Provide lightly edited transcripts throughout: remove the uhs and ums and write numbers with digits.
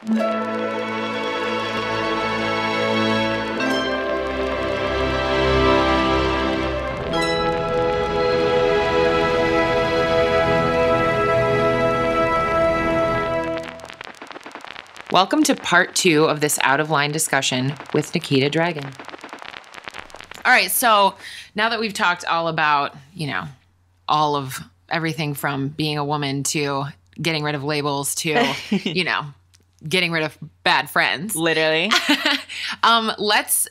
Welcome to part 2 of this Out of Line discussion with Nikita Dragun. All right, so now that we've talked all about, all of everything from being a woman to getting rid of labels to, getting rid of bad friends. Literally. Let's,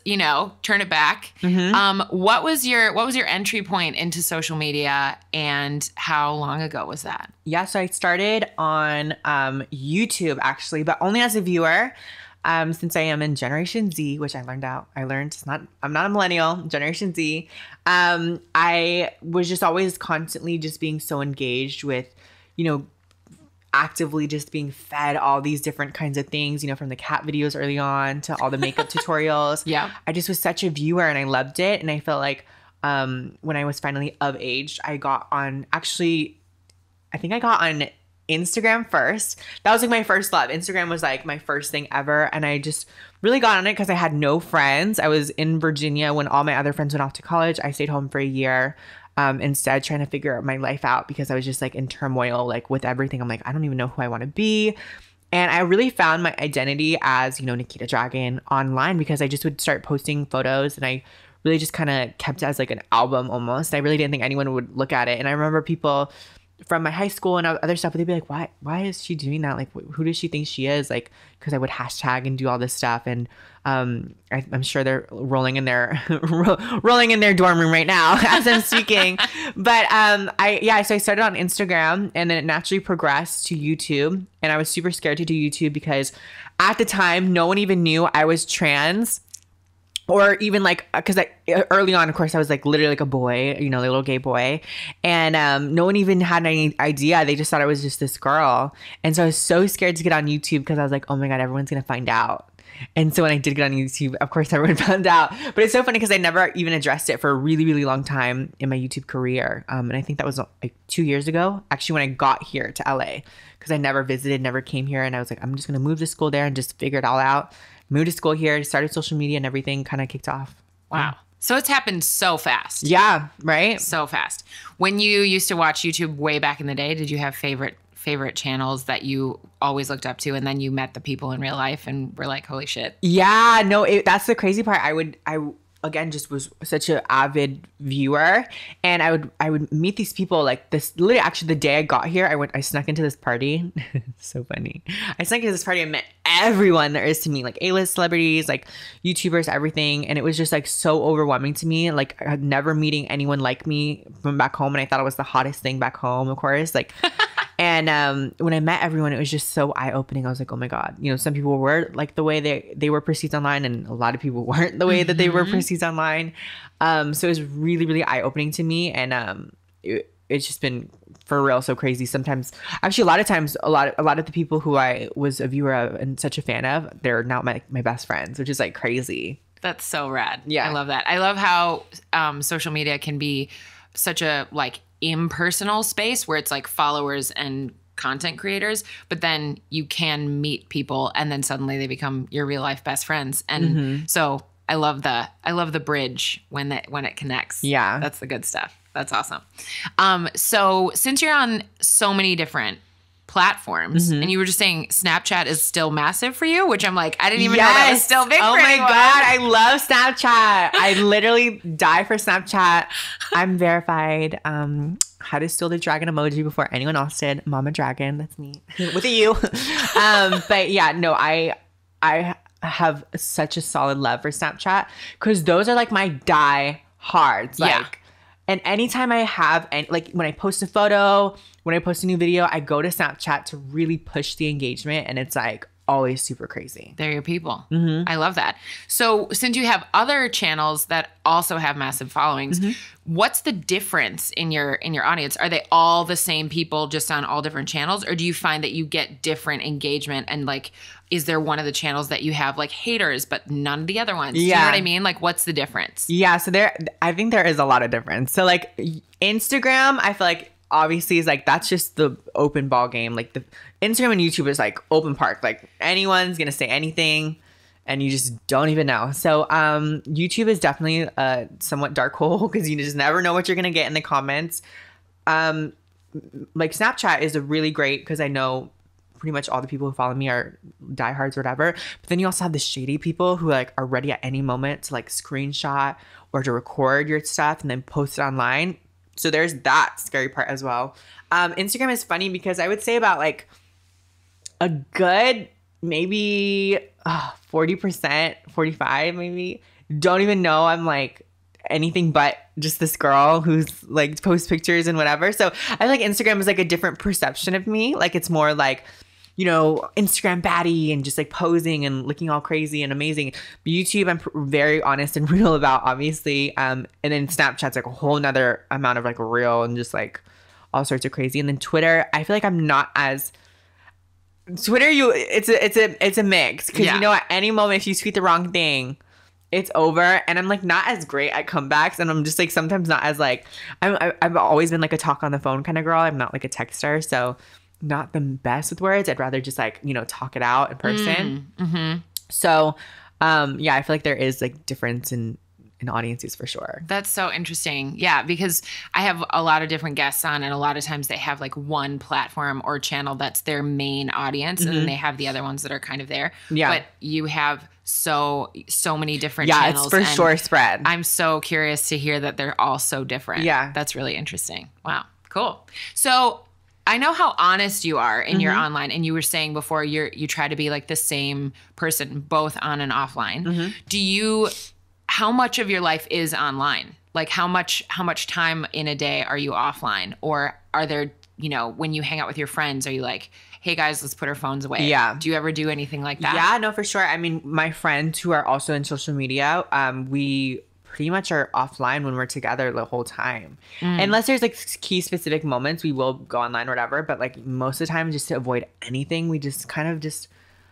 turn it back. What was your entry point into social media, and how long ago was that? Yeah, so I started on YouTube actually, but only as a viewer. Since I am in Generation Z, which I'm not a millennial, Generation Z. I was just always constantly just being so engaged with, actively just being fed all these different kinds of things, from the cat videos early on to all the makeup tutorials. Yeah. I just was such a viewer and I loved it. And I felt like when I was finally of age, I got on Instagram first. That was like my first love. Instagram was like my first thing ever. And I just really got on it because I had no friends. I was in Virginia when all my other friends went off to college. I stayed home for a year. Instead trying to figure my life out because I was just like in turmoil, like with everything. I'm like, I don't even know who I want to be. And I really found my identity as, Nikita Dragun online because I just would start posting photos and I really just kind of kept it as like an album almost. I really didn't think anyone would look at it. And I remember people from my high school and other stuff, they'd be like, why is she doing that? Like, who does she think she is? Like, because I would hashtag and do all this stuff. And I'm sure they're rolling in their dorm room right now as I'm speaking. But so I started on Instagram and then it naturally progressed to YouTube. And I was super scared to do YouTube because at the time, no one even knew I was trans. Or even like, because early on, of course, I was like literally like a boy, a little gay boy. And no one even had any idea. They just thought I was just this girl. And so I was so scared to get on YouTube because I was like, oh my God, everyone's going to find out. And so when I did get on YouTube, of course, everyone found out. But it's so funny because I never even addressed it for a really, really long time in my YouTube career. And I think that was like 2 years ago, actually, when I got here to LA, because I never visited, never came here. And I was like, I'm just going to move to school there and just figure it all out. Moved to school here, started social media and everything kind of kicked off. Wow. So it's happened so fast. Yeah, right? So fast. When you used to watch YouTube way back in the day, did you have favorite channels that you always looked up to and then you met the people in real life and were like, holy shit? Yeah, no, that's the crazy part. I again just was such an avid viewer and I would meet these people like this. Literally, actually, the day I got here, I snuck into this party. So funny. I snuck into this party and met everyone there is to meet, like A-list celebrities, like YouTubers, everything. And it was just like so overwhelming to me. Like I had never meeting anyone like me from back home. And I thought it was the hottest thing back home, of course. Like, and when I met everyone, it was just so eye-opening. I was like, oh my God, some people were like the way they were perceived online and a lot of people weren't the way that they were perceived online. So it was really, really eye-opening to me. And it's just been for real so crazy. Sometimes, actually, a lot of times, a lot of the people who I was a viewer of and such a fan of, they're now my best friends, which is like crazy. That's so rad. Yeah. I love that. I love how social media can be such a like impersonal space where it's like followers and content creators, but then you can meet people and then suddenly they become your real life best friends. And so I love the bridge when it connects. Yeah. That's the good stuff. That's awesome. So since you're on so many different platforms and you were just saying Snapchat is still massive for you, which I'm like, I didn't even know that was still big for anyone. Oh my God, I love Snapchat. I literally die for Snapchat. I'm verified. How to steal the dragon emoji before anyone else did. Mama Dragon, that's me. With a U. But yeah, no, I have such a solid love for Snapchat because those are like my die hards. Like, and anytime I have, like when I post a photo, when I post a new video, I go to Snapchat to really push the engagement, and it's like always super crazy. They're your people. I love that. So since you have other channels that also have massive followings, what's the difference in your audience? Are they all the same people just on all different channels, or do you find that you get different engagement? And like, is there one of the channels that you have like haters but none of the other ones? Yeah. Do you know what I mean? Like, what's the difference? Yeah, so I think there is a lot of difference. So like Instagram, I feel like obviously is like, that's just the open ball game. Like the Instagram and YouTube is like open park. Like anyone's going to say anything and you just don't even know. So YouTube is definitely a somewhat dark hole because you just never know what you're going to get in the comments. Like Snapchat is a really great, because I know pretty much all the people who follow me are diehards or whatever. But then you also have the shady people who like are ready at any moment to like screenshot or to record your stuff and then post it online. So there's that scary part as well. Instagram is funny because I would say about like a good maybe 40%, 45 maybe, don't even know I'm like anything but just this girl who's like posts pictures and whatever. So I feel like Instagram is like a different perception of me. Like it's more like, you know, Instagram baddie and just like posing and looking all crazy and amazing. But YouTube, I'm very honest and real about, obviously. And then Snapchat's like a whole nother amount of like real and just like all sorts of crazy. And then Twitter, I feel like I'm not as Twitter. It's a mix, because you know at any moment if you tweet the wrong thing, it's over. And I'm like not as great at comebacks, and I'm just like sometimes not as like I've always been like a talk on the phone kind of girl. I'm not like a texter, so not the best with words. I'd rather just like, you know, talk it out in person. So yeah, I feel like there is like difference in audiences for sure. That's so interesting. Yeah, because I have a lot of different guests on, and a lot of times they have like one platform or channel that's their main audience, and then they have the other ones that are kind of there. Yeah. But you have so many different channels. Yeah, it's for sure spread. I'm so curious to hear that they're all so different. Yeah. That's really interesting. Wow. Cool. So I know how honest you are in your online, and you were saying before you try to be like the same person both on and offline. How much of your life is online? Like how much time in a day are you offline? Or are there, you know, when you hang out with your friends, are you like, hey guys, let's put our phones away? Yeah. Do you ever do anything like that? Yeah, no, for sure. I mean, my friends who are also in social media, we pretty much are offline when we're together the whole time. Unless there's like key specific moments, we will go online or whatever. But like most of the time, just to avoid anything, we just kind of just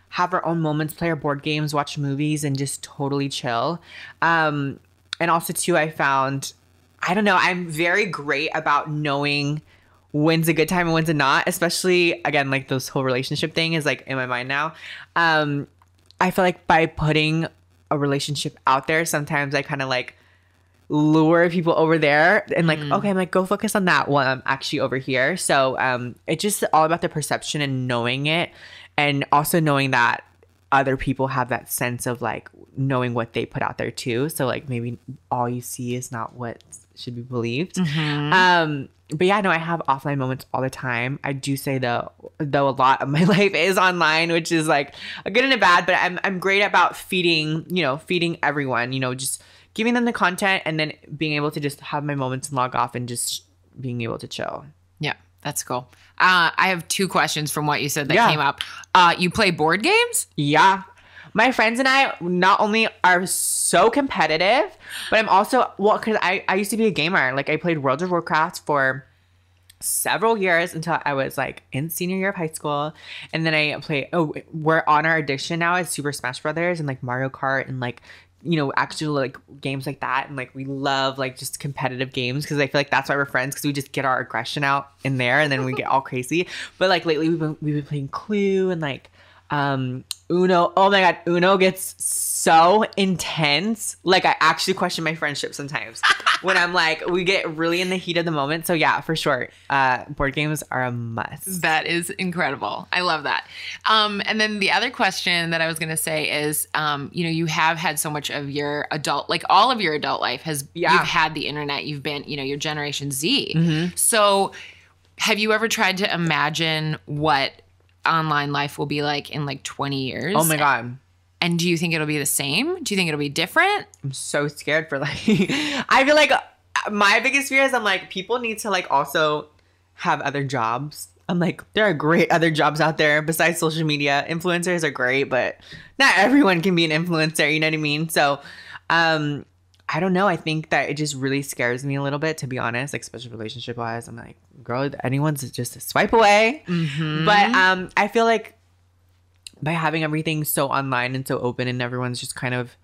have our own moments, play our board games, watch movies, and just totally chill. And also too, I found, I don't know, I'm very great about knowing when's a good time and when's a not, especially again, like this whole relationship thing is like in my mind now. I feel like by putting a relationship out there, sometimes I kind of like lure people over there and like, okay, I'm like, go focus on that one. I'm actually over here. So it's just all about the perception and knowing it. And also knowing that other people have that sense of like knowing what they put out there too. So like maybe all you see is not what should be believed. But yeah, no, I have offline moments all the time. I do say though a lot of my life is online, which is like a good and a bad, but I'm great about feeding everyone, you know, just giving them the content and then being able to just have my moments and log off and just being able to chill. Yeah, that's cool. I have two questions from what you said that came up. You play board games? Yeah. My friends and I not only are so competitive, but I'm also, well, because I used to be a gamer. Like I played World of Warcraft for several years until I was like in senior year of high school. And then we're on our addiction now as Super Smash Brothers and like Mario Kart and like, you know, actually like games like that. And like we love like just competitive games because I feel like that's why we're friends, because we just get our aggression out in there and then we get all crazy. But like lately we've been playing Clue and like Uno. Oh my god, Uno gets so intense. Like I actually question my friendship sometimes when I'm like, we get really in the heat of the moment. So yeah, for sure, board games are a must. That is incredible. I love that. And then the other question that I was gonna say is, you know, you have had so much of your adult, like all of your adult life has, you've had the internet. You've been, you know, you're Generation Z. So have you ever tried to imagine what online life will be like in like 20 years? Oh my god. And do you think it'll be the same? Do you think it'll be different? I'm so scared for like I feel like my biggest fear is I'm like, people need to like also have other jobs. I'm like, there are great other jobs out there besides social media. Influencers are great, but not everyone can be an influencer, you know what I mean? So I don't know. I think that it just really scares me a little bit, to be honest, like especially relationship wise. I'm like, girl, anyone's just a swipe away. But I feel like by having everything so online and so open and everyone's just kind of,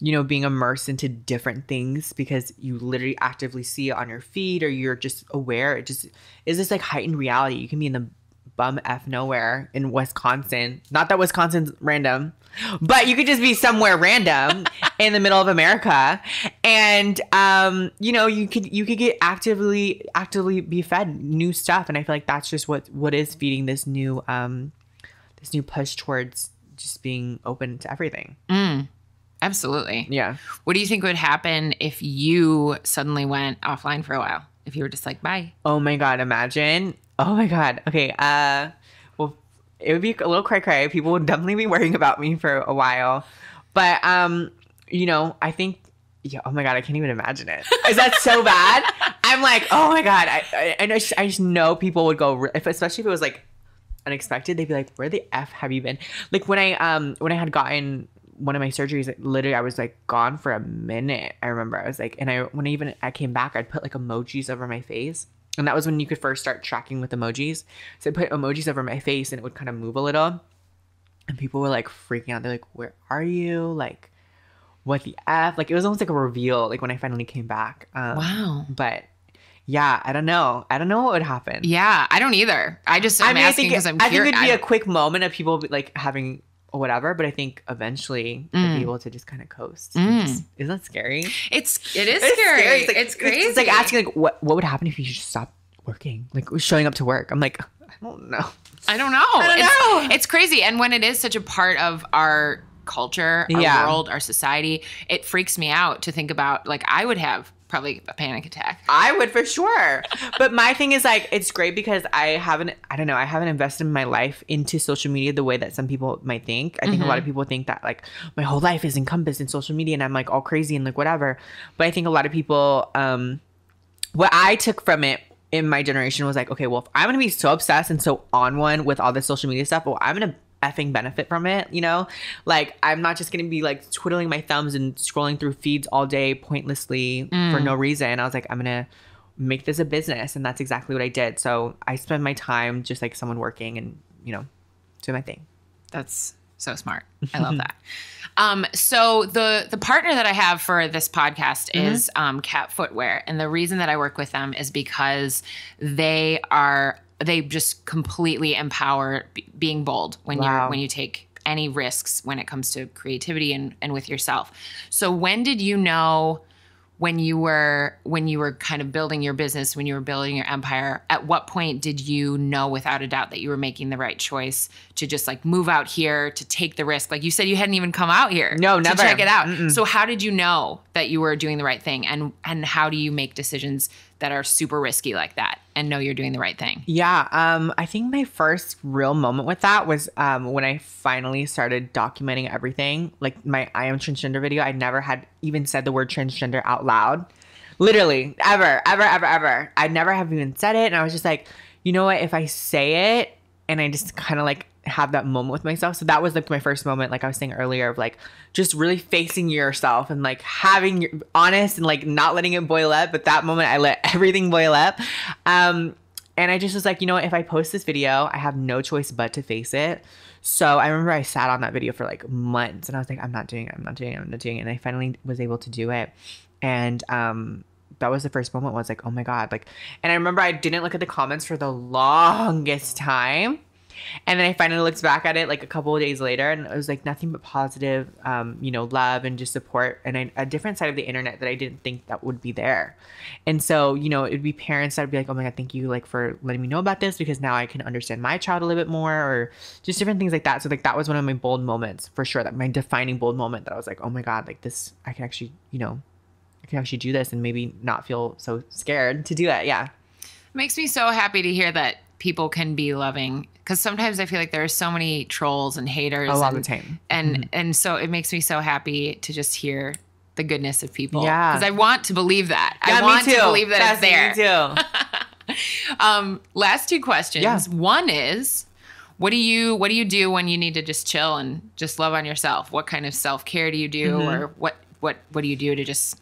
being immersed into different things because you literally actively see it on your feed or you're just aware. It just is this like heightened reality. You can be in the bum F nowhere in Wisconsin. Not that Wisconsin's random, but you could just be somewhere random in the middle of America. And, you could get actively be fed new stuff. And I feel like that's just what is feeding this new push towards just being open to everything. Absolutely. Yeah. What do you think would happen if you suddenly went offline for a while? If you were just like, bye. Oh my God. Imagine. Oh my God. Okay. Well, it would be a little cray. People would definitely be worrying about me for a while. But, I think, yeah, oh my God, I can't even imagine it. Is that so bad? I'm like, oh my God. I just know people would go, especially if it was like unexpected, they'd be like, where the F have you been? Like when I had gotten one of my surgeries, literally I was like gone for a minute. I remember I was like, and when I came back, I'd put like emojis over my face. And that was when you could first start tracking with emojis. So I put emojis over my face and it would kind of move a little. And people were like freaking out. They're like, where are you? Like, what the F? Like, it was almost like a reveal, like when I finally came back. Wow. But yeah, I don't know. I don't know what would happen. Yeah, I don't either. I'm asking because I'm curious. I think it'd be a quick moment of people like having whatever, but I think eventually they'll be able to just kind of coast. Isn't that scary? It is scary. It's crazy. It's like asking like what would happen if you just stopped working, like showing up to work. I'm like, I don't know. I don't know. It's crazy. And when it is such a part of our culture, our world, our society, it freaks me out to think about, like, I would have probably a panic attack. I would for sure. But my thing is like, it's great because I haven't invested my life into social media the way that some people might think. I think a lot of people think that like my whole life is encompassed in social media and I'm like all crazy and like whatever. But I think a lot of people, what I took from it in my generation was like, okay, well, if I'm going to be so obsessed and so on one with all this social media stuff, well, I'm going to effing benefit from it, like I'm not just gonna be like twiddling my thumbs and scrolling through feeds all day pointlessly for no reason. I was like, I'm gonna make this a business, and that's exactly what I did. So I spend my time just like someone working and doing my thing. That's so smart. I love that. So the partner that I have for this podcast is Cat Footwear, and the reason that I work with them is because they just completely empower being bold when you take any risks when it comes to creativity and with yourself. So when did you know, when you were kind of building your business, when you were building your empire, at what point did you know without a doubt that you were making the right choice to just like move out here, to take the risk? Like you said, you hadn't even come out here. No, never. To check it out. So how did you know that you were doing the right thing? And how do you make decisions that are super risky like that and know you're doing the right thing? Yeah. I think my first real moment with that was when I finally started documenting everything. Like my I Am Transgender video, I never had even said the word transgender out loud. Literally, ever. I never have even said it. And I was just like, you know what? If I say it and I just kind of like have that moment with myself. So that was like my first moment, like I was saying earlier, of like just really facing yourself and like having your honest and like not letting it boil up. But that moment I let everything boil up. And I just was like, you know what, if I post this video, I have no choice but to face it. So I remember I sat on that video for like months and I was like, I'm not doing it. And I finally was able to do it. And that was the first moment, was like, oh my God. Like, and I remember I didn't look at the comments for the longest time. And then I finally looked back at it like a couple of days later, and it was like nothing but positive, love and just support, and a different side of the internet that I didn't think that would be there. And so, it'd be parents that'd be like, oh my God, thank you like for letting me know about this, because now I can understand my child a little bit more, or just different things like that. So like that was one of my bold moments for sure, that my defining bold moment, that I was like, oh my God, like this, I can actually, I can actually do this and maybe not feel so scared to do it. Yeah. It makes me so happy to hear that people can be loving, because sometimes I feel like there are so many trolls and haters a lot of the time, and so it makes me so happy to just hear the goodness of people. Yeah, because I want to believe that. Yeah, I want to believe that it's there. Me too. Last two questions. Yeah. One is, what do you do when you need to just chill and just love on yourself? What kind of self-care do you do, or what do you do to just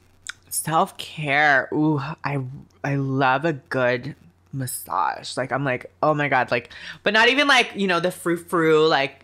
self-care? Ooh, I love a good massage. Like I'm like, oh my God, like, but not even like, the frou-frou, like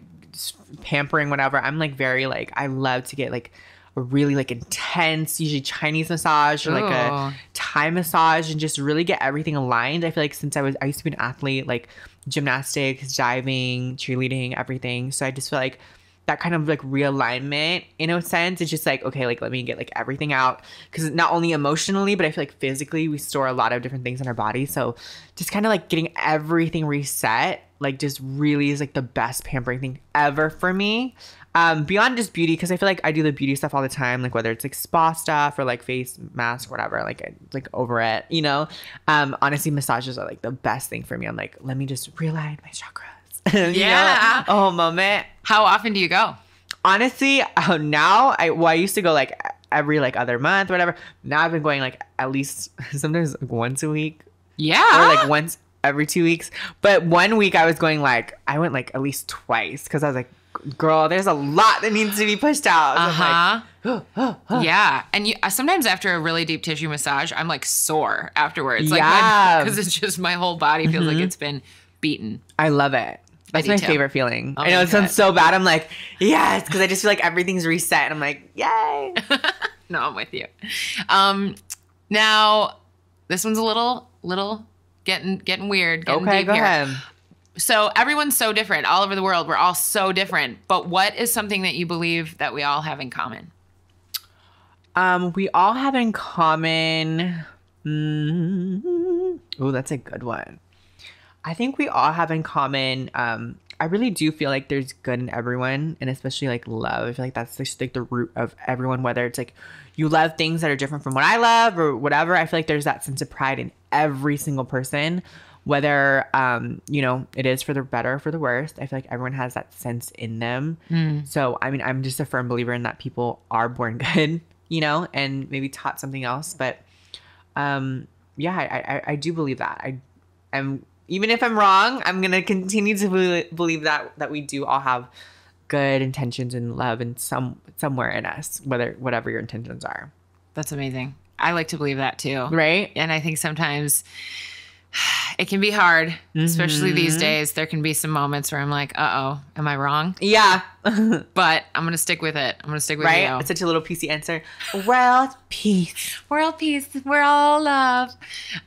pampering, whatever. I'm like very like, I love to get like a really like intense, usually Chinese massage or like a Thai massage, and just really get everything aligned. I feel like since I used to be an athlete, like gymnastics, diving, cheerleading, everything. So I just feel like that kind of like realignment, in a sense, it's just like, okay, like let me get like everything out, because not only emotionally, but I feel like physically we store a lot of different things in our body. So just kind of like getting everything reset, like just really is like the best pampering thing ever for me. Beyond just beauty, because I feel like I do the beauty stuff all the time, like whether it's like spa stuff or like face mask or whatever, like over it, you know. Honestly, massages are like the best thing for me. I'm like, let me just realign my chakras. Yeah. A whole moment. How often do you go? Honestly, now I used to go like every like other month or whatever. Now I've been going like at least sometimes like once a week. Yeah. Or like once every 2 weeks. But 1 week I went like at least twice, because I was like, girl, there's a lot that needs to be pushed out. So like, yeah. And sometimes after a really deep tissue massage, I'm like sore afterwards. Yeah. Because it's just my whole body feels like it's been beaten. I love it. That's my favorite feeling. Oh, I know it sounds so bad. I'm like, yes, because I just feel like everything's reset. And I'm like, yay. No, I'm with you. Now, this one's a little getting weird. Getting Okay, deep go here. ahead. So everyone's so different all over the world. We're all so different. But what is something that you believe that we all have in common? We all have in common. Oh, that's a good one. I think we all have in common. I really do feel like there's good in everyone, and especially like love. I feel like that's just like the root of everyone, whether it's like you love things that are different from what I love or whatever. I feel like there's that sense of pride in every single person, whether, you know, it is for the better or for the worst. I feel like everyone has that sense in them. So, I mean, I'm just a firm believer in that people are born good, you know, and maybe taught something else. But yeah, I do believe that. I am. Even if I'm wrong, I'm going to continue to believe that we do all have good intentions and love in somewhere in us, whatever your intentions are. That's amazing. I like to believe that too. Right? And I think sometimes it can be hard, especially these days. There can be some moments where I'm like, uh-oh, am I wrong? Yeah. But I'm going to stick with it. I'm going to stick with you. Right? It's such a little PC answer. World peace. World peace. We're all love.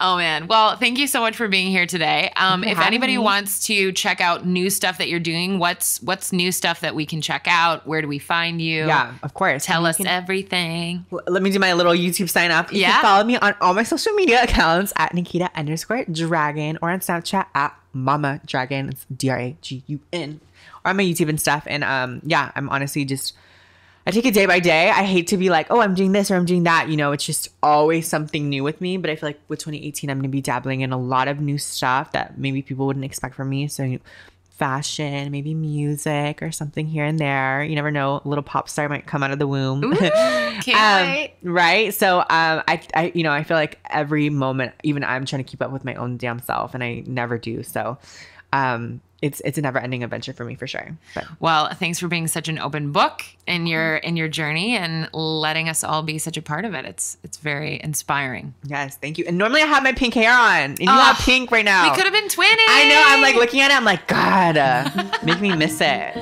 Oh, man. Well, thank you so much for being here today. If anybody wants to check out new stuff that you're doing, what's new stuff that we can check out? Where do we find you? Yeah, of course. Tell us everything. Let me do my little YouTube sign up. You can follow me on all my social media accounts at Nikita_Dragun, or on Snapchat at Mama Dragon. It's Dragun. Or on my YouTube and stuff. And yeah, I'm honestly just, I take it day by day. I hate to be like, oh, I'm doing this or I'm doing that. You know, it's just always something new with me. But I feel like with 2018, I'm going to be dabbling in a lot of new stuff that maybe people wouldn't expect from me. So fashion, maybe music or something here and there. You never know. A little pop star might come out of the womb. Ooh, can't wait. Right. So I you know, I feel like every moment, even I'm trying to keep up with my own damn self, and I never do. So it's a never-ending adventure for me, for sure. But. Well, thanks for being such an open book in your journey and letting us all be such a part of it. It's very inspiring. Yes, thank you. And normally I have my pink hair on, and you have pink right now. We could have been twinning. I know. I'm like looking at it. I'm like, God, make me miss it.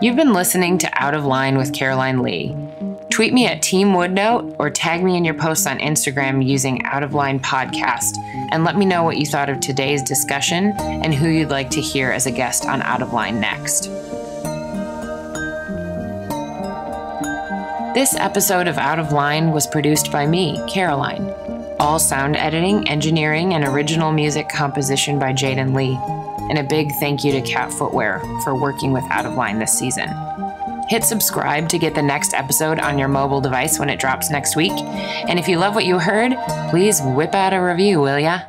You've been listening to Out of Line with Caroline Lee. Tweet me at Team Woodnote or tag me in your posts on Instagram using Out of Line Podcast, and let me know what you thought of today's discussion and who you'd like to hear as a guest on Out of Line next. This episode of Out of Line was produced by me, Caroline. All sound editing, engineering, and original music composition by Jaden Lee. And a big thank you to Cat Footwear for working with Out of Line this season. Hit subscribe to get the next episode on your mobile device when it drops next week. And if you love what you heard, please whip out a review, will ya?